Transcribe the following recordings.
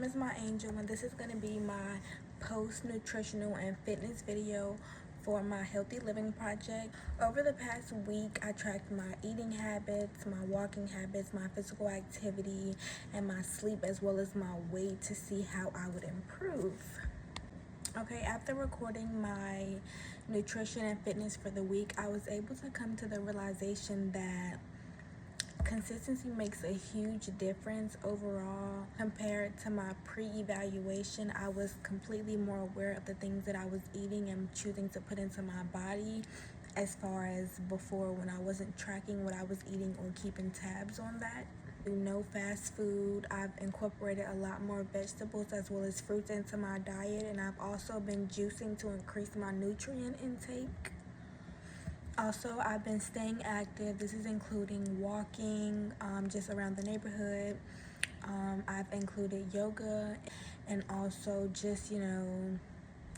is my angel, and this is going to be my post nutritional and fitness video for my healthy living project. Over the past week, I tracked my eating habits, my walking habits, my physical activity, and my sleep, as well as my weight, to see how I would improve. Okay, after recording my nutrition and fitness for the week, I was able to come to the realization that consistency makes a huge difference overall. Compared to my pre-evaluation, I was completely more aware of the things that I was eating and choosing to put into my body, as far as before when I wasn't tracking what I was eating or keeping tabs on that. No fast food. I've incorporated a lot more vegetables as well as fruits into my diet, and I've also been juicing to increase my nutrient intake. Also, I've been staying active. This is including walking just around the neighborhood. I've included yoga, and also just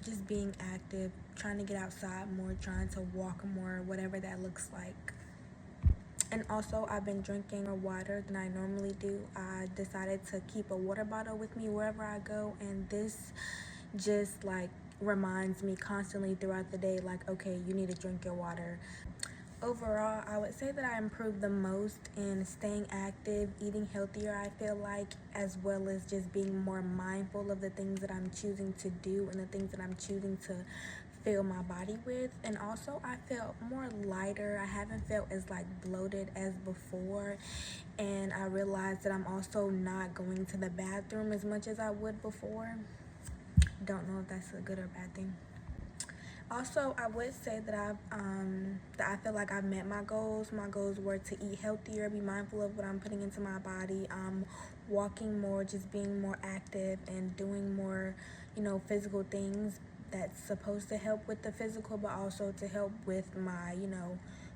just being active, trying to get outside more, trying to walk more, whatever that looks like. And also, I've been drinking more water than I normally do. I decided to keep a water bottle with me wherever I go, and this just reminds me constantly throughout the day, okay, you need to drink your water. Overall, I would say that I improved the most in staying active, eating healthier, I feel like, as well as just being more mindful of the things that I'm choosing to do and the things that I'm choosing to fill my body with. And also, I felt more lighter. I haven't felt as bloated as before, and I realized that I'm also not going to the bathroom as much as I would before. Don't know if that's a good or bad thing. Also, I would say that I feel like I've met my goals. My goals were to eat healthier, be mindful of what I'm putting into my body, walking more, just being more active and doing more, physical things that's supposed to help with the physical, but also to help with my,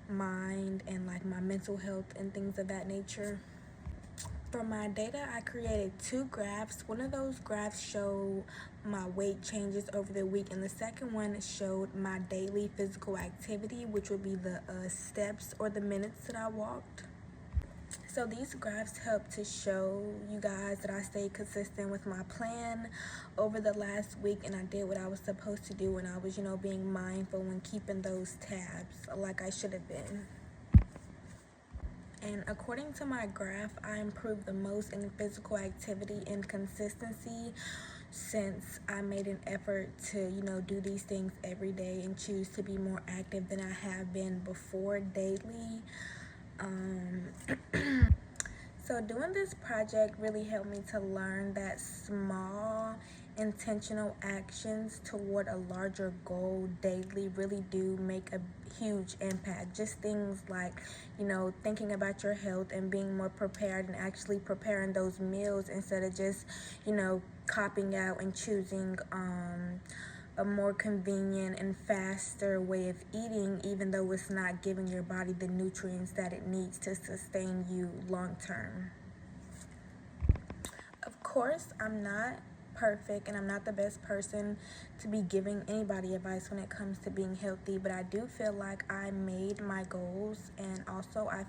mind and my mental health and things of that nature. For my data, I created 2 graphs. One of those graphs showed my weight changes over the week, and the second one showed my daily physical activity, which would be the steps or the minutes that I walked. So these graphs help to show you guys that I stayed consistent with my plan over the last week, and I did what I was supposed to do, and I was, being mindful and keeping those tabs like I should have been. And according to my graph, I improved the most in physical activity and consistency since I made an effort to, do these things every day and choose to be more active than I have been before daily. So doing this project really helped me to learn that small intentional actions toward a larger goal daily really do make a huge impact. Just things like, thinking about your health and being more prepared and actually preparing those meals instead of just, copping out and choosing a more convenient and faster way of eating, even though it's not giving your body the nutrients that it needs to sustain you long term. Of course, I'm not perfect and I'm not the best person to be giving anybody advice when it comes to being healthy, but I do feel like I made my goals, and also I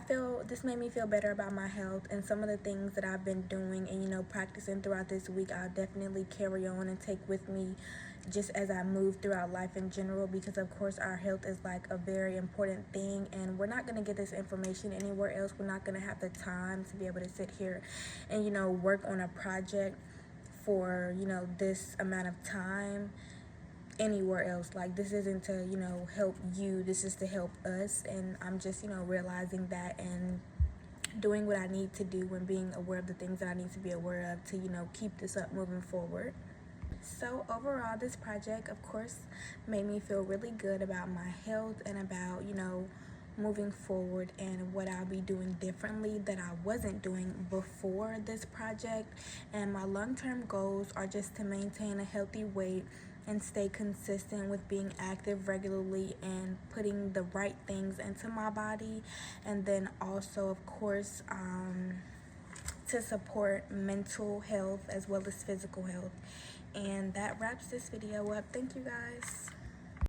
feel this made me feel better about my health, and some of the things that I've been doing and practicing throughout this week, I'll definitely carry on and take with me just as I move throughout life in general, because of course our health is a very important thing, and we're not going to get this information anywhere else. We're not going to have the time to be able to sit here and work on a project for this amount of time anywhere else. This isn't to help you, this is to help us, and I'm just realizing that and doing what I need to do and being aware of the things that I need to be aware of to keep this up moving forward. So overall, this project of course made me feel really good about my health and about moving forward and what I'll be doing differently that I wasn't doing before this project. And my long-term goals are just to maintain a healthy weight and stay consistent with being active regularly and putting the right things into my body, and then also of course to support mental health as well as physical health. And that wraps this video up. Thank you guys.